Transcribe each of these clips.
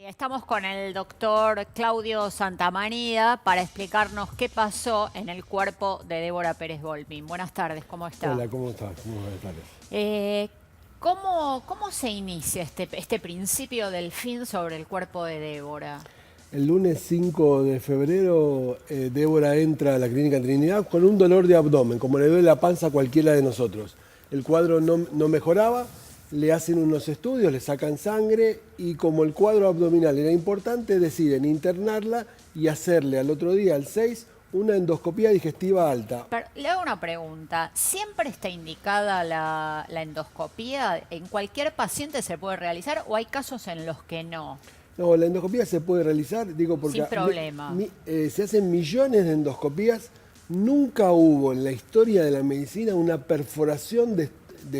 Estamos con el doctor Claudio Santamanida para explicarnos qué pasó en el cuerpo de Débora Pérez Volpin. Buenas tardes, ¿cómo está? Hola, ¿cómo estás? Muy buenas tardes. ¿Cómo se inicia este principio del fin sobre el cuerpo de Débora? El lunes 5 de febrero, Débora entra a la clínica Trinidad con un dolor de abdomen, como le duele la panza a cualquiera de nosotros. El cuadro no mejoraba, le hacen unos estudios, le sacan sangre y como el cuadro abdominal era importante, deciden internarla y hacerle al otro día, al 6, una endoscopía digestiva alta. Pero le hago una pregunta. ¿Siempre está indicada la endoscopía? ¿En cualquier paciente se puede realizar o hay casos en los que no? No, la endoscopía se puede realizar, digo, porque Sin problema. se hacen millones de endoscopías. Nunca hubo en la historia de la medicina una perforación de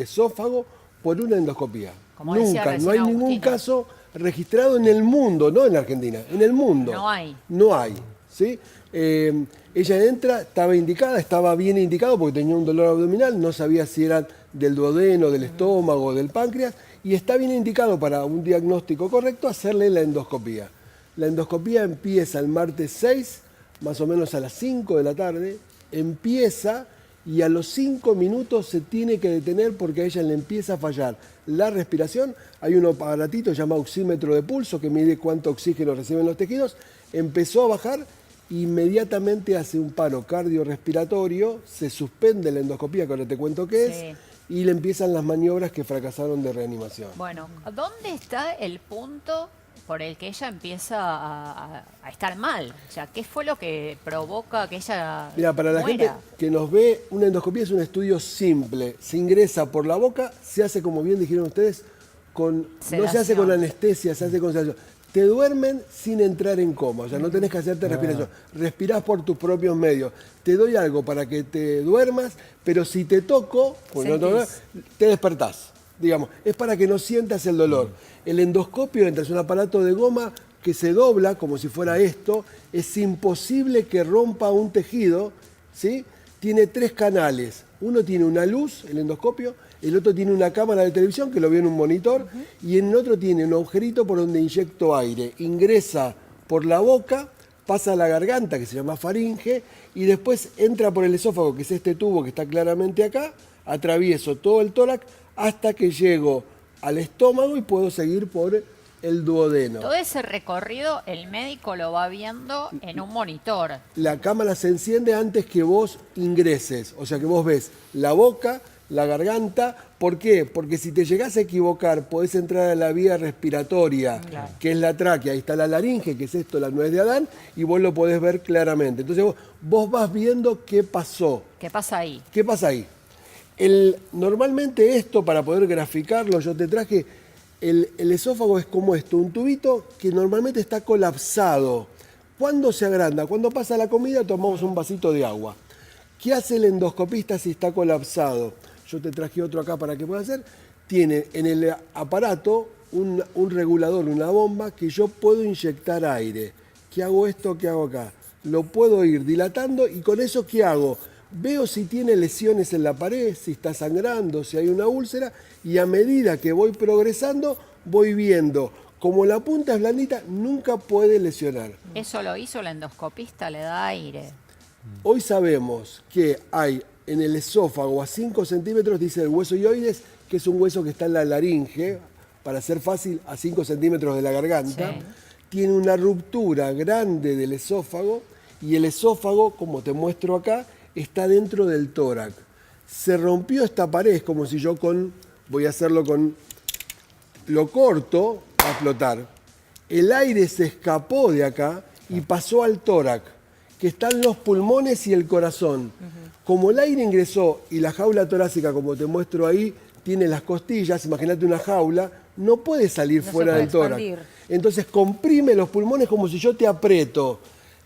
esófago por una endoscopía. Como decía Nunca, no recién hay ningún Agustino. caso registrado en el mundo, no en Argentina, en el mundo. No hay. No hay, ¿sí? Ella entra, estaba indicada, estaba bien indicado porque tenía un dolor abdominal, no sabía si era del duodeno, del estómago, del páncreas, y está bien indicado para un diagnóstico correcto hacerle la endoscopía. La endoscopía empieza el martes 6, más o menos a las 5 de la tarde, empieza y a los 5 minutos se tiene que detener porque a ella le empieza a fallar la respiración. Hay un aparatito llamado oxímetro de pulso que mide cuánto oxígeno reciben los tejidos. Empezó a bajar, inmediatamente hace un paro cardiorrespiratorio, se suspende la endoscopía, que ahora te cuento qué es, Sí. y le empiezan las maniobras que fracasaron de reanimación. Bueno, ¿dónde está el punto por el que ella empieza a estar mal? O sea, ¿qué fue lo que provoca que ella Mira, para la gente muera? que nos ve, una endoscopía es un estudio simple. Se ingresa por la boca, se hace, como bien dijeron ustedes, no se hace con Sedación. anestesia, se hace con sedación. Te duermen sin entrar en coma, o sea, no tenés que hacerte respiración. Respirás por tus propios medios. Te doy algo para que te duermas, pero si te toco, pues no Sentís. te despertás. Digamos, es para que no sientas el dolor. El endoscopio entra, es un aparato de goma que se dobla como si fuera esto. Es imposible que rompa un tejido, ¿sí? Tiene 3 canales. Uno tiene una luz, el endoscopio, el otro tiene una cámara de televisión que lo ve en un monitor y en el otro tiene un agujerito por donde inyecto aire. Ingresa por la boca, pasa a la garganta, que se llama faringe, y después entra por el esófago, que es este tubo que está claramente acá, atravieso todo el tórax hasta que llego al estómago y puedo seguir por el duodeno. Todo ese recorrido el médico lo va viendo en un monitor. La cámara se enciende antes que vos ingreses, o sea que vos ves la boca, la garganta. ¿Por qué? Porque si te llegás a equivocar, podés entrar a la vía respiratoria, Claro. que es la tráquea. Ahí está la laringe, que es esto, la nuez de Adán, y vos lo podés ver claramente. Entonces vos vas viendo qué pasó. ¿Qué pasa ahí? ¿Qué pasa ahí? Normalmente esto, para poder graficarlo, yo te traje, el esófago es como esto, un tubito que normalmente está colapsado. ¿Cuándo se agranda? Cuando pasa la comida tomamos un vasito de agua. ¿Qué hace el endoscopista si está colapsado? Yo te traje otro acá para que puedas hacer. Tiene en el aparato un regulador, una bomba que yo puedo inyectar aire. ¿Qué hago esto? ¿Qué hago acá? Lo puedo ir dilatando y con eso ¿qué hago? Veo si tiene lesiones en la pared, si está sangrando, si hay una úlcera y a medida que voy progresando voy viendo. Como la punta es blandita, nunca puede lesionar. Eso lo hizo la endoscopista, le da aire. Hoy sabemos que hay en el esófago a 5 centímetros, dice el hueso hioides, que es un hueso que está en la laringe, para ser fácil, a 5 centímetros de la garganta. Sí. Tiene una ruptura grande del esófago y el esófago, como te muestro acá, está dentro del tórax. Se rompió esta pared, es como si yo voy a hacerlo lo corto, va a flotar. El aire se escapó de acá y pasó al tórax, que están los pulmones y el corazón. Como el aire ingresó y la jaula torácica, como te muestro ahí, tiene las costillas, imagínate una jaula, no puede salir No se fuera puede del tórax. expandir. Entonces comprime los pulmones como si yo te aprieto.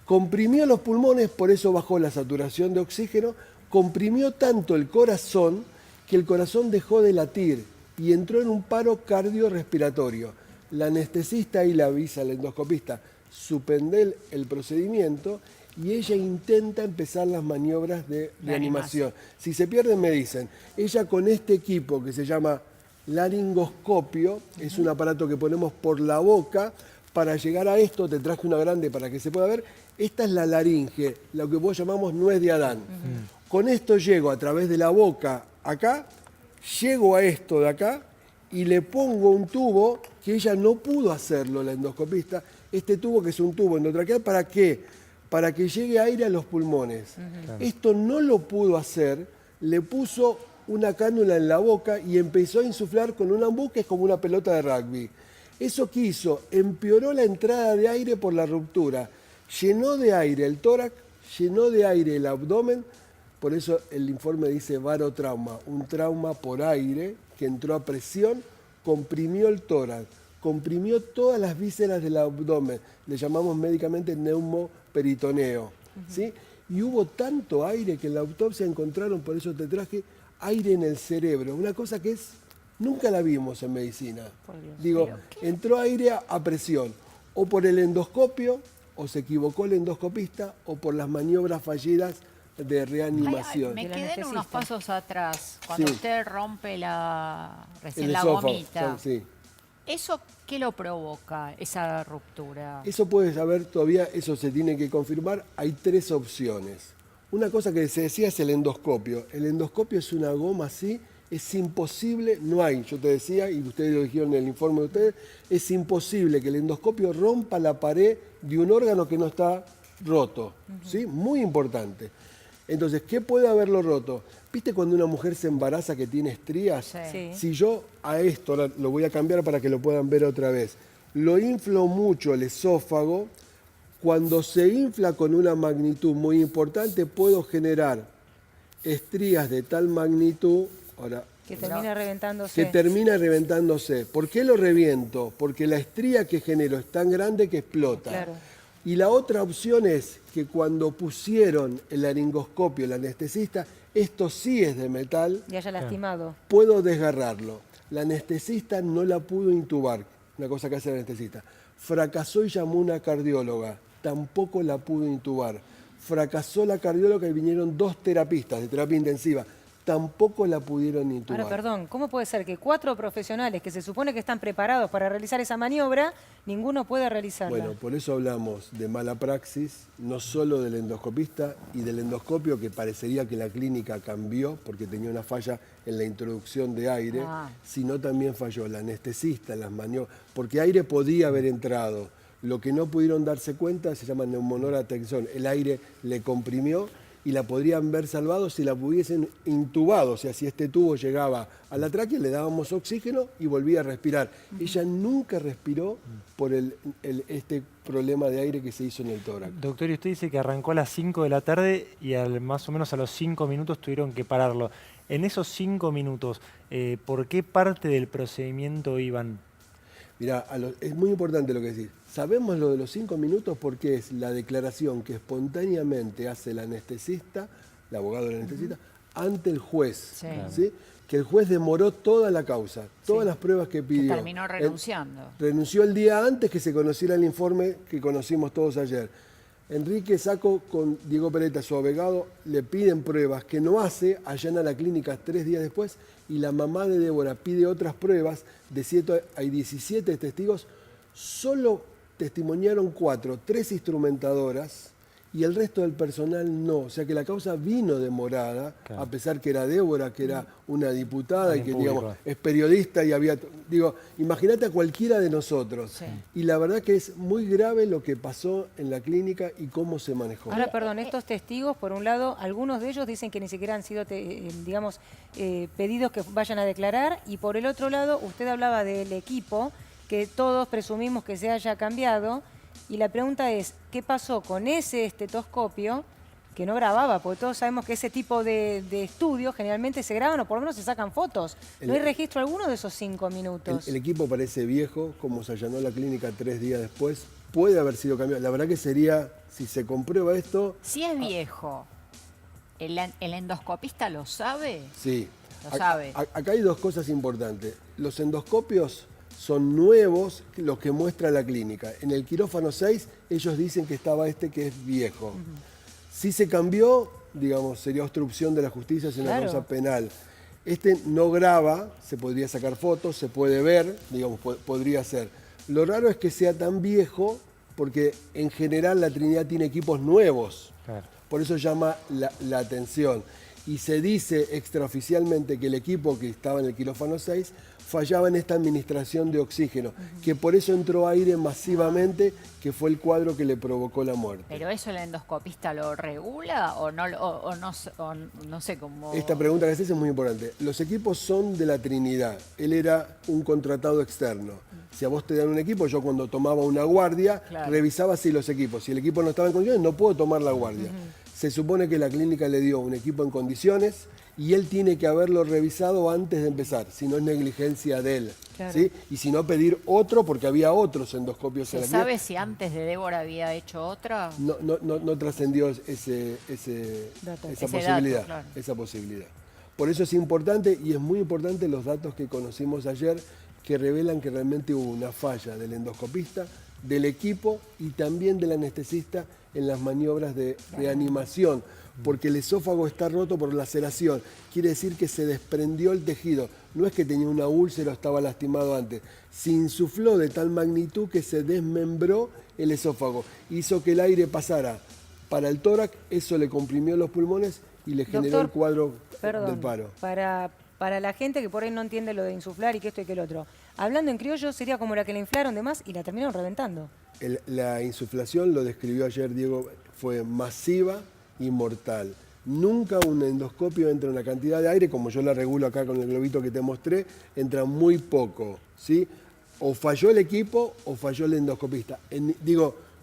Comprimió los pulmones, por eso bajó la saturación de oxígeno, comprimió tanto el corazón que el corazón dejó de latir y entró en un paro cardiorrespiratorio. La anestesista y la avisa al endoscopista, suspender el procedimiento y ella intenta empezar las maniobras de reanimación. Si se pierden me dicen, ella con este equipo que se llama laringoscopio, es un aparato que ponemos por la boca Para llegar a esto, te traje una grande para que se pueda ver. Esta es la laringe, lo que vos llamamos nuez de Adán. Con esto llego a través de la boca acá, llego a esto de acá y le pongo un tubo que ella no pudo hacerlo, la endoscopista. Este tubo que es un tubo endotraqueal, ¿para qué? Para que llegue aire a los pulmones. Esto no lo pudo hacer, le puso una cánula en la boca y empezó a insuflar con un ambú que es como una pelota de rugby. Eso que hizo, empeoró la entrada de aire por la ruptura, llenó de aire el tórax, llenó de aire el abdomen, por eso el informe dice barotrauma, un trauma por aire que entró a presión, comprimió el tórax, comprimió todas las vísceras del abdomen, le llamamos médicamente neumoperitoneo, ¿sí? Y hubo tanto aire que en la autopsia encontraron, por eso te traje, aire en el cerebro, una cosa que nunca la vimos en medicina. Digo, entró aire a presión, o por el endoscopio, o se equivocó el endoscopista, o por las maniobras fallidas de reanimación. Me quedé en unos pasos atrás, cuando Sí. usted rompe recién El la esófago, gomita. sí. ¿Eso qué lo provoca, esa ruptura? Eso puede saber todavía, eso se tiene que confirmar. Hay 3 opciones. Una cosa que se decía es el endoscopio. El endoscopio es una goma así, es imposible, no hay, yo te decía, y ustedes lo dijeron en el informe de ustedes, es imposible que el endoscopio rompa la pared de un órgano que no está roto. ¿Sí? Muy importante. Entonces, ¿qué puede haberlo roto? ¿Viste cuando una mujer se embaraza que tiene estrías? Sí. Sí. Si yo a esto, ahora lo voy a cambiar para que lo puedan ver otra vez, lo inflo mucho el esófago, cuando se infla con una magnitud muy importante, puedo generar estrías de tal magnitud, ahora, Que termina reventándose. que termina reventándose. ¿Por qué lo reviento? Porque la estría que genero es tan grande que explota. Claro. Y la otra opción es que cuando pusieron el laringoscopio, el anestesista, esto sí es de metal, Y haya lastimado. puedo desgarrarlo. La anestesista no la pudo intubar, una cosa que hace el anestesista. Fracasó y llamó una cardióloga, tampoco la pudo intubar. Fracasó la cardióloga y vinieron 2 terapistas de terapia intensiva, tampoco la pudieron intubar. Ahora, perdón, ¿cómo puede ser que 4 profesionales que se supone que están preparados para realizar esa maniobra, ninguno puede realizarla? Bueno, por eso hablamos de mala praxis, no solo del endoscopista y del endoscopio, que parecería que la clínica cambió porque tenía una falla en la introducción de aire, sino también falló la anestesista, las maniobras, porque aire podía haber entrado. Lo que no pudieron darse cuenta se llama neumonoratención. El aire le comprimió y la podrían haber salvado si la hubiesen intubado. O sea, si este tubo llegaba a la tráquea, le dábamos oxígeno y volvía a respirar. Ella nunca respiró por este problema de aire que se hizo en el tórax. Doctor, y usted dice que arrancó a las 5 de la tarde y más o menos a los 5 minutos tuvieron que pararlo. En esos 5 minutos, ¿por qué parte del procedimiento iban? Mirá, es muy importante lo que decís. Sabemos lo de los 5 minutos porque es la declaración que espontáneamente hace el anestesista, el abogado del anestesista, ante el juez. Sí. ¿Sí? Que el juez demoró toda la causa, todas las pruebas que pidió. Terminó renunciando. Renunció el día antes que se conociera el informe que conocimos todos ayer. Enrique Sacco con Diego Peretta, su abogado, le piden pruebas que no hace, allana la clínica 3 días después y la mamá de Débora pide otras pruebas, hay 17 testigos, solo testimoniaron 4, 3 instrumentadoras y el resto del personal no. O sea que la causa vino demorada, Claro. a pesar que era Débora, que era una diputada y Alguien que público. digamos, es periodista y había... Digo, imagínate a cualquiera de nosotros. Sí. Y la verdad que es muy grave lo que pasó en la clínica y cómo se manejó. Ahora, perdón, estos testigos, por un lado, algunos de ellos dicen que ni siquiera han sido, digamos, pedidos que vayan a declarar, y por el otro lado, usted hablaba del equipo, que todos presumimos que se haya cambiado, y la pregunta es, ¿qué pasó con ese estetoscopio que no grababa? Porque todos sabemos que ese tipo de estudios generalmente se graban o por lo menos se sacan fotos. No hay registro alguno de esos 5 minutos. El equipo parece viejo, como se allanó la clínica 3 días después, puede haber sido cambiado. La verdad que sería, si se comprueba esto, Si es viejo, ¿el endoscopista lo sabe? sí. Lo sabe. Acá hay 2 cosas importantes. Los endoscopios son nuevos, los que muestra la clínica. En el quirófano 6, ellos dicen que estaba este que es viejo. Si se cambió, digamos, sería obstrucción de la justicia, es una Claro. causa penal. Este no graba, se podría sacar fotos, se puede ver, digamos, podría ser. Lo raro es que sea tan viejo, porque en general la Trinidad tiene equipos nuevos. Claro. Por eso llama la atención. Y se dice extraoficialmente que el equipo que estaba en el quirófano 6 fallaba en esta administración de oxígeno, que por eso entró aire masivamente, que fue el cuadro que le provocó la muerte. ¿Pero eso el endoscopista lo regula o no, o no sé cómo? Esta pregunta que haces es muy importante. Los equipos son de la Trinidad. Él era un contratado externo. Si a vos te dan un equipo, yo cuando tomaba una guardia, Claro. revisaba si los equipos. Si el equipo no estaba en condiciones, no puedo tomar la guardia. Se supone que la clínica le dio un equipo en condiciones y él tiene que haberlo revisado antes de empezar, si no es negligencia de él. Claro. ¿Sí? Y si no, pedir otro, porque había otros endoscopios en ¿Se la clínica. sabe si antes de Débora había hecho otra? No trascendió Dato. esa Ese posibilidad. dato, claro. Esa posibilidad. Por eso es importante, y es muy importante los datos que conocimos ayer, que revelan que realmente hubo una falla del endoscopista, del equipo y también del anestesista en las maniobras de reanimación, porque el esófago está roto por laceración. Quiere decir que se desprendió el tejido. No es que tenía una úlcera o estaba lastimado antes. Se insufló de tal magnitud que se desmembró el esófago. Hizo que el aire pasara para el tórax, eso le comprimió los pulmones y le generó Doctor, el cuadro Perdón, del paro. para la gente que por ahí no entiende lo de insuflar y que esto y que el otro, hablando en criollo sería como la que la inflaron de más y la terminaron reventando. La insuflación, lo describió ayer Diego, fue masiva y mortal. Nunca un endoscopio entra una cantidad de aire, como yo la regulo acá con el globito que te mostré, entra muy poco, ¿sí? O falló el equipo o falló el endoscopista.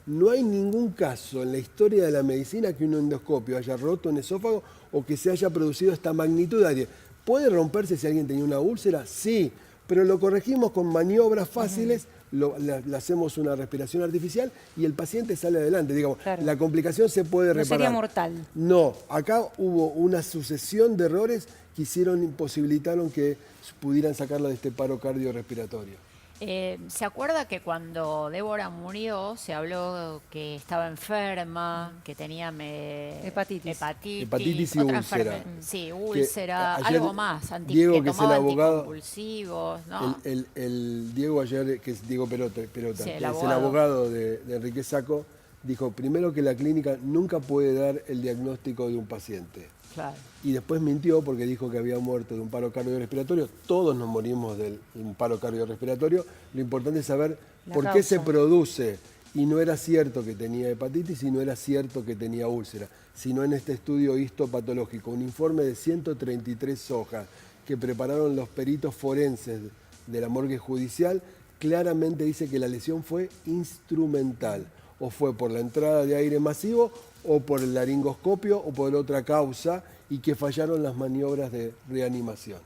No hay ningún caso en la historia de la medicina que un endoscopio haya roto un esófago o que se haya producido esta magnitud de aire. ¿Puede romperse si alguien tenía una úlcera? Sí, pero lo corregimos con maniobras fáciles, le hacemos una respiración artificial y el paciente sale adelante. Digamos, Claro. la complicación se puede No reparar. sería mortal. No, acá hubo una sucesión de errores que imposibilitaron que pudieran sacarla de este paro cardiorrespiratorio. ¿Se acuerda que cuando Débora murió se habló que estaba enferma, que tenía Hepatitis. Hepatitis y otra úlcera. Sí, úlcera, ayer algo más, Diego, que que es tomaba el abogado, anticonvulsivos, ¿no? el Diego ayer, que es Diego Perota, Sí, que es el abogado. abogado de Enrique Sacco, dijo primero que la clínica nunca puede dar el diagnóstico de un paciente. Claro. Y después mintió porque dijo que había muerto de un paro cardiorrespiratorio. Todos nos morimos de un paro cardiorrespiratorio. Lo importante es saber La por qué causa. se produce. Y no era cierto que tenía hepatitis y no era cierto que tenía úlcera, sino en este estudio histopatológico, un informe de 133 hojas que prepararon los peritos forenses de la morgue judicial, claramente dice que la lesión fue instrumental, o fue por la entrada de aire masivo, o por el laringoscopio, o por otra causa, y que fallaron las maniobras de reanimación.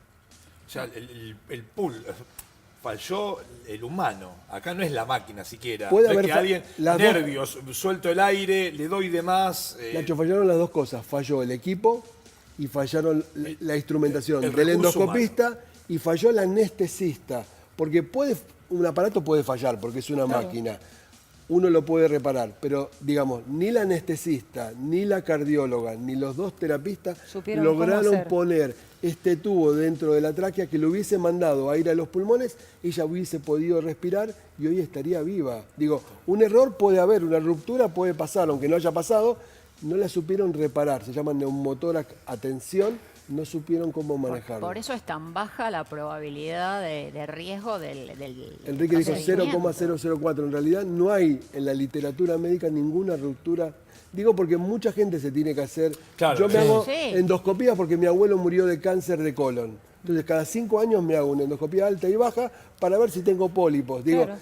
O sea, el pool, falló el humano. Acá no es la máquina siquiera. Puede No es haber que alguien, las dos- nervios, suelto el aire, le doy de más. Nacho, fallaron las dos cosas. Falló el equipo y fallaron la instrumentación el del recurso endoscopista y falló el anestesista. Porque un aparato puede fallar porque es una máquina. Uno lo puede reparar, pero digamos, ni la anestesista, ni la cardióloga, ni los dos terapistas Supieron cómo lograron hacer. poner este tubo dentro de la tráquea que le hubiese mandado aire a los pulmones, ella hubiese podido respirar y hoy estaría viva. Digo, un error puede haber, una ruptura puede pasar, aunque no haya pasado, no la supieron reparar, se llama neumotórax atención, no supieron cómo manejarlo. Por eso es tan baja la probabilidad de riesgo del Enrique dijo procedimiento. 0,004. En realidad no hay en la literatura médica ninguna ruptura. Digo porque mucha gente se tiene que hacer. Claro, Yo me hago Sí. endoscopías porque mi abuelo murió de cáncer de colon. Entonces cada 5 años me hago una endoscopía alta y baja para ver si tengo pólipos. Digo, Claro.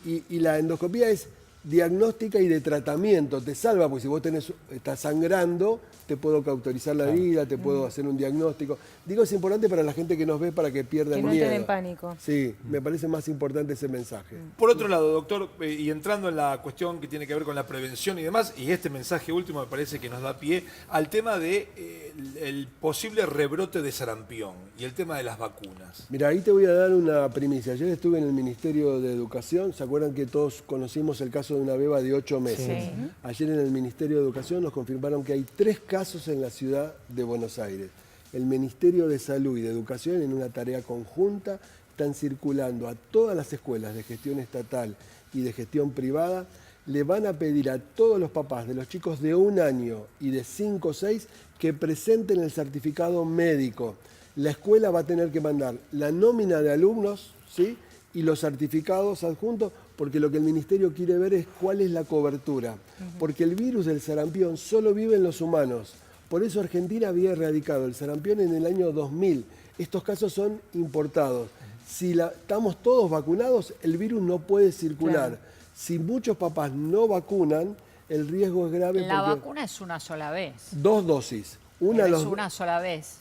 y la endoscopía es diagnóstica y de tratamiento, te salva, porque si vos estás sangrando, te puedo cauterizar la herida, te puedo hacer un diagnóstico. Digo, es importante para la gente que nos ve para que pierda Que el no miedo. entren en pánico. Sí, me parece más importante ese mensaje. Por otro lado, doctor, y entrando en la cuestión que tiene que ver con la prevención y demás, y este mensaje último me parece que nos da pie al tema de el posible rebrote de sarampión y el tema de las vacunas. Mira, ahí te voy a dar una primicia. Ayer estuve en el Ministerio de Educación. ¿Se acuerdan que todos conocimos el caso de una beba de 8 meses? Sí. Ayer en el Ministerio de Educación nos confirmaron que hay 3 casos en la ciudad de Buenos Aires. El Ministerio de Salud y de Educación, en una tarea conjunta, están circulando a todas las escuelas de gestión estatal y de gestión privada, le van a pedir a todos los papás de los chicos de 1 año y de 5 o 6 que presenten el certificado médico. La escuela va a tener que mandar la nómina de alumnos, ¿sí?, y los certificados adjuntos, porque lo que el ministerio quiere ver es cuál es la cobertura. Porque el virus del sarampión solo vive en los humanos. Por eso Argentina había erradicado el sarampión en el año 2000. Estos casos son importados. Si estamos todos vacunados, el virus no puede circular. Claro. Si muchos papás no vacunan, el riesgo es grave. La porque vacuna es una sola vez. 2 dosis. Una Pero los, es una sola vez.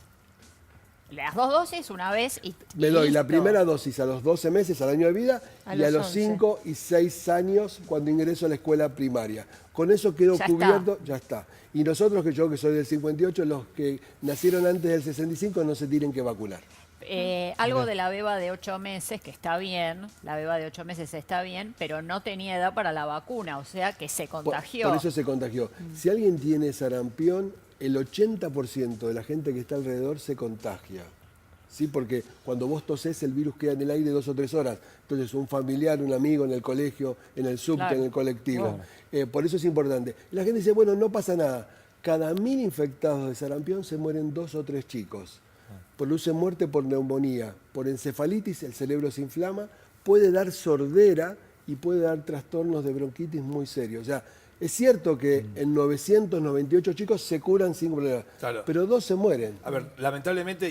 Las 2 dosis una vez y Me doy la listo. primera dosis a los 12 meses, al año de vida, A y a los los 11. 5 y 6 años cuando ingreso a la escuela primaria. Con eso quedo Ya cubierto, ya está. Y nosotros, que yo que soy del 58, los que nacieron antes del 65 no se tienen que vacunar. Algo de la beba de 8 meses, que está bien, la beba de 8 meses está bien, pero no tenía edad para la vacuna, o sea que se contagió. Por eso se contagió. Si alguien tiene sarampión, el 80% de la gente que está alrededor se contagia. ¿Sí? Porque cuando vos tosés, el virus queda en el aire 2 o 3 horas. Entonces, un familiar, un amigo en el colegio, en el subte, Claro. en el colectivo. Por eso es importante. La gente dice, bueno, no pasa nada. Cada 1000 infectados de sarampión se mueren 2 o 3 chicos. Produce muerte por neumonía, por encefalitis, el cerebro se inflama, puede dar sordera y puede dar trastornos de bronquitis muy serios. O sea, es cierto que en 998 chicos se curan sin problema, Claro. pero 2 se mueren. A ver, lamentablemente,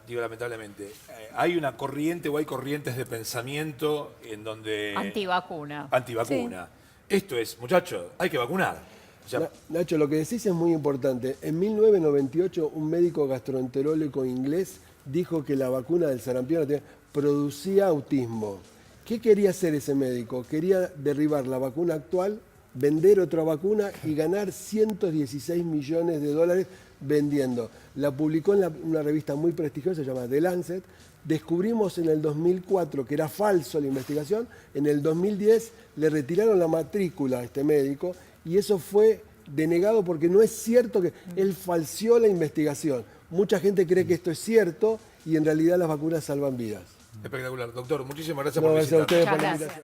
digo lamentablemente, hay una corriente o hay corrientes de pensamiento en donde... Antivacuna. Antivacuna. Esto es, muchachos, hay que vacunar. O sea, Nacho, lo que decís es muy importante. En 1998, un médico gastroenterólogo inglés dijo que la vacuna del sarampión producía autismo. ¿Qué quería hacer ese médico? Quería derribar la vacuna actual, vender otra vacuna y ganar 116 millones de dólares vendiendo. La publicó en una revista muy prestigiosa, se llama The Lancet. Descubrimos en el 2004 que era falso la investigación. En el 2010 le retiraron la matrícula a este médico y eso fue denegado porque no es cierto que él falseó la investigación. Mucha gente cree que esto es cierto y en realidad las vacunas salvan vidas. espectacular. Doctor, muchísimas gracias No, por gracias a visitarnos. ustedes por Muchas la gracias. invitación.